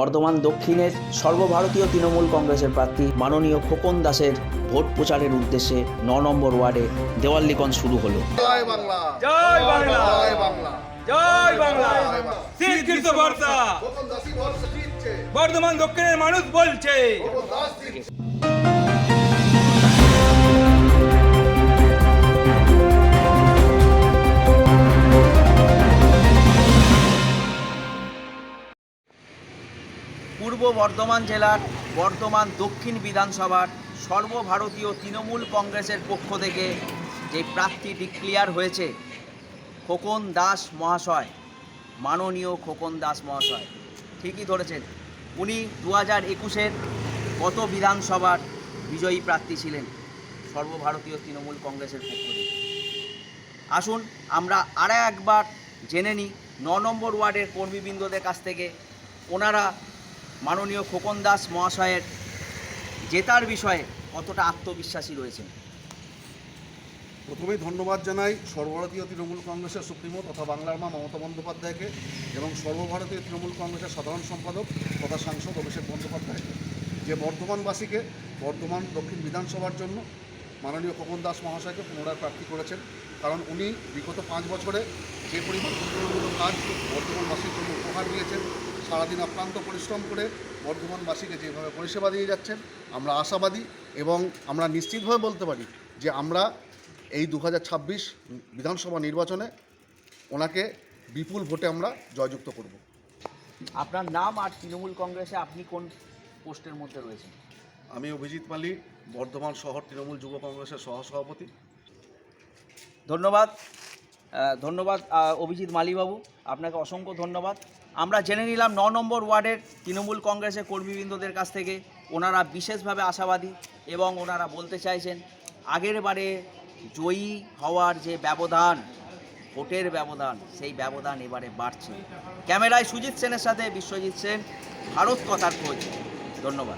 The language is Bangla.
বর্ধমান দক্ষিণের সর্বভারতীয় তৃণমূল কংগ্রেসের প্রার্থী মাননীয় খোকন দাসের ভোট প্রচারের উদ্দেশ্যে ৯ নম্বর ওয়ার্ডে দেওয়াল লিখন শুরু হলো। জয় বাংলা, জয় বাংলা, জয় বাংলা, জয় বাংলা। জয় বাংলা। শিক্ষিত বার্তা খোকন দাসই ভরসা জিতছে, বর্ধমান দক্ষিণের মানুষ বলছে। খোকন দাস জিতছে। পূর্ব বর্ধমান জেলার বর্ধমান দক্ষিণ বিধানসভার সর্বভারতীয় তৃণমূল কংগ্রেসের পক্ষ থেকে যে প্রার্থী ডিক্লেয়ার হয়েছে খোকন দাস মহাশয়, মাননীয় খোকন দাস মহাশয়, ঠিকই ধরেছেন। উনি 2021-এর গত বিধানসভার বিজয়ী প্রার্থী ছিলেন সর্বভারতীয় তৃণমূল কংগ্রেসের পক্ষ থেকে। আসুন আমরা আরও একবার জেনে নিই ৯ নম্বর ওয়ার্ডের কর্মীবৃন্দদের কাছ থেকে ওনারা মাননীয় খোকন দাস মহাশয়ের জেতার বিষয়ে কতটা আত্মবিশ্বাসী রয়েছেন। প্রথমেই ধন্যবাদ জানাই সর্বভারতীয় তৃণমূল কংগ্রেসের সুপ্রিমো তথা বাংলার মা মমতা বন্দ্যোপাধ্যায়কে এবং সর্বভারতীয় তৃণমূল কংগ্রেসের সাধারণ সম্পাদক তথা সাংসদ অভিষেক বন্দ্যোপাধ্যায়কে, যে বর্ধমানবাসীকে বর্ধমান দক্ষিণ বিধানসভার জন্য মাননীয় খোকন দাস মহাশয়কে পুনরায় প্রার্থী করেছেন। কারণ উনি বিগত 5 বছরে যে পরিমাণ উন্নয়নমূলক কাজ বর্ধমানবাসীর জন্য উপহার দিয়েছেন, সারাদিন অক্লান্ত পরিশ্রম করে বর্ধমানবাসীকে যেভাবে পরিষেবা দিয়ে যাচ্ছেন, আমরা আশাবাদী এবং আমরা নিশ্চিতভাবে বলতে পারি যে আমরা এই 2026 বিধানসভা নির্বাচনে ওনাকে বিপুল ভোটে আমরা জয়যুক্ত করব। আপনার নাম আর তৃণমূল কংগ্রেসে আপনি কোন পোস্টের মধ্যে রয়েছেন? আমি অভিজিৎ মালি, বর্ধমান শহর তৃণমূল যুব কংগ্রেসের সহসভাপতি। ধন্যবাদ অভিজিৎ মালিবাবু, আপনাকে অসংখ্য ধন্যবাদ। আমরা জেনে নিলাম ৯ নম্বর ওয়ার্ডের তৃণমূল কংগ্রেসের কর্মীবৃন্দদের কাছ থেকে ওনারা বিশেষভাবে আশাবাদী এবং ওনারা বলতে চাইছেন আগের বারে জয়ী হওয়ার যে ব্যবধান, ভোটের ব্যবধান, সেই ব্যবধান এবারে বাড়ছে। ক্যামেরায় সুজিত সেনের সাথে বিশ্বজিৎ সেন, ভারত কথার খোঁজ। ধন্যবাদ।